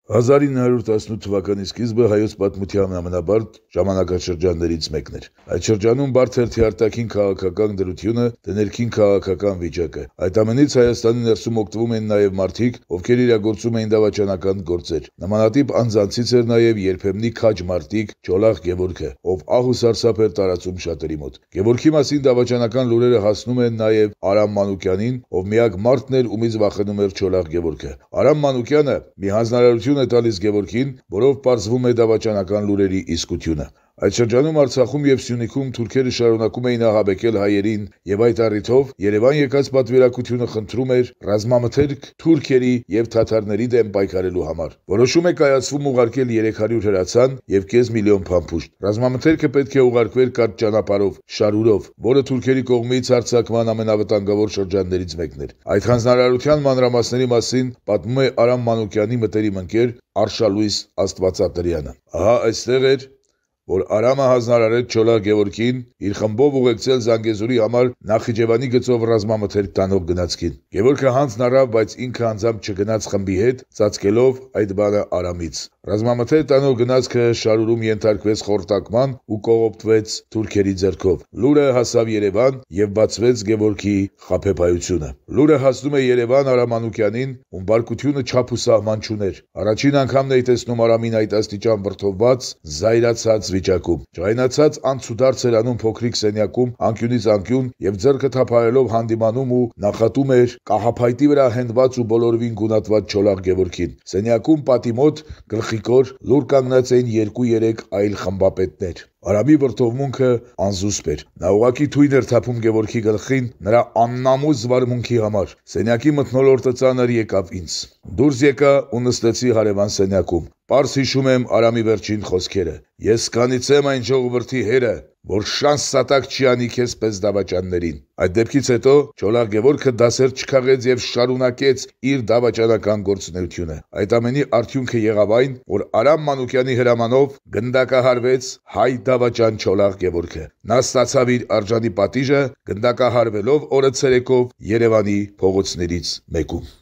1918 թվականի սկիզբը հայոց պատմության ամենաբարդ ժամանակաշրջաններից մեկն էր։ Այդ շրջանում բարդ էր թե արտաքին քաղաքական դրությունը, թե ներքին քաղաքական վիճակը։ Այդ ամենից Հայաստանի ներսում օգտվում են նաև մարդիկ, ովքեր իրագործում էին դավաճանական գործեր։ Նմանատիպ անձանցից էր նաև երբեմնի քաջ մարտիկ Չոլախ Գևորգը, ով ահ ու սարսափ էր տարածում շատերի մոտ։ Գևորգի մասին դավաճանական լուրերը հասնում են նաև Արամ Մանուկյանին, ով միակ մարդն էր, ումից վախենում էր Չոլախ Գևորգը։ Արամ Մանուկյանը մի հանձնարարություն է տալիս Գևորգին, որով պարզվում է դավաճանական լուրերի իսկությունը։ Այդ շրջանում Արցախում եւ Սյունիքում թուրքերը շարունակում էին ահաբեկել հայերին եւ այդ առիթով Երևան եկած պատվիրակությունը խնդրում էր ռազմամթերք թուրքերի եւ թաթարների դեմ պայքարելու համար։ Որոշում է կայացվում ուղարկել 300 հրացան եւ կես միլիոն փամփուշտ։ Ռազմամթերքը պետք է ուղարկվեր կարճ ճանապարհով, շարուրով, որը թուրքերի կողմից հարձակման ամենավտանգավոր շրջաններից մեկն էր։ Այդ հանձնարարության մանրամասների մասին պատմում է Արամ Մանուկյանի մտերիմ ընկեր Արշալույս Աստվածատրյանը։ Ահա այստեղ էր, որ Արամը հանձնարարեց Չոլախ Գևորգին իր խմբով ուղեկցել Զանգեզուրի համար Նախիջևանի գծով ռազմամթերք տանող գնացքին։ Գևորգը հանձն առավ, բայց ինքը անձամբ չգնաց խմբի հետ, ծածկելով այդ բանը Արամից։ Ռազմամթերք տանող գնացքը շարուրում ենթարկվեց խորտակման ու կողոպտվեց թուրքերի ձեռքով։ Լուրը հասավ Երևան եւ բացվեց Գևորգի խաբեբայությունը։ Լուրը հասնում է Երևան Արամ Մանուկյանին, ում բարկությունը չափ ու սահման չուներ։ Առաջին անգամն է տեսնում Արամին այդ աստիճան վրդովված, զայրացած վիճակում։ Ջայնացած անցուդարձ էր անում փոքրիկ սենյակում անկյունից անկյուն եւ ձեռքը թափահարելով հանդիմանում ու նախատում էր կահափայտի վրա հենված ու բոլորովին գունատված Չոլախ Գևորգին։ Սենյակում պատի մոտ գլխիկոր լուր կանգնած էին 2-3 այլ խմբապետներ։ Արամի վրդովմունքը անզուսպ էր։ Նա ուղղակի թույն էր թափում Գևորգի գլխին նրա աննամուս վարմունքի համար։ Սենյակի մթնոլորտը ծանր եկավ ինձ։ Դուրս եկա ու նստեցի հարևան սենյակում։ Պարզ հիշում եմ Արամի վերջին խոսքերը. «Ես կանիցեմ այն ժողովրդի հերը, որ շանս սատակ չի անի քեզ պես դավաճաններին»։ Այդ դեպքից հետո Չոլախ Գևորգը դասեր չքաղեց եւ շարունակեց իր դավաճանական գործունեությունը։ Այդ ամենի արդյունքը եղավ այն, որ Արամ Մանուկյանի հրամանով գնդակահարվեց հայ դավաճան Չոլախ Գևորգը։ Նա ստացավ իր արժանի պատիժը, գնդակահարվելով օրը ցերեկով Երևանի փողոցներից մեկում։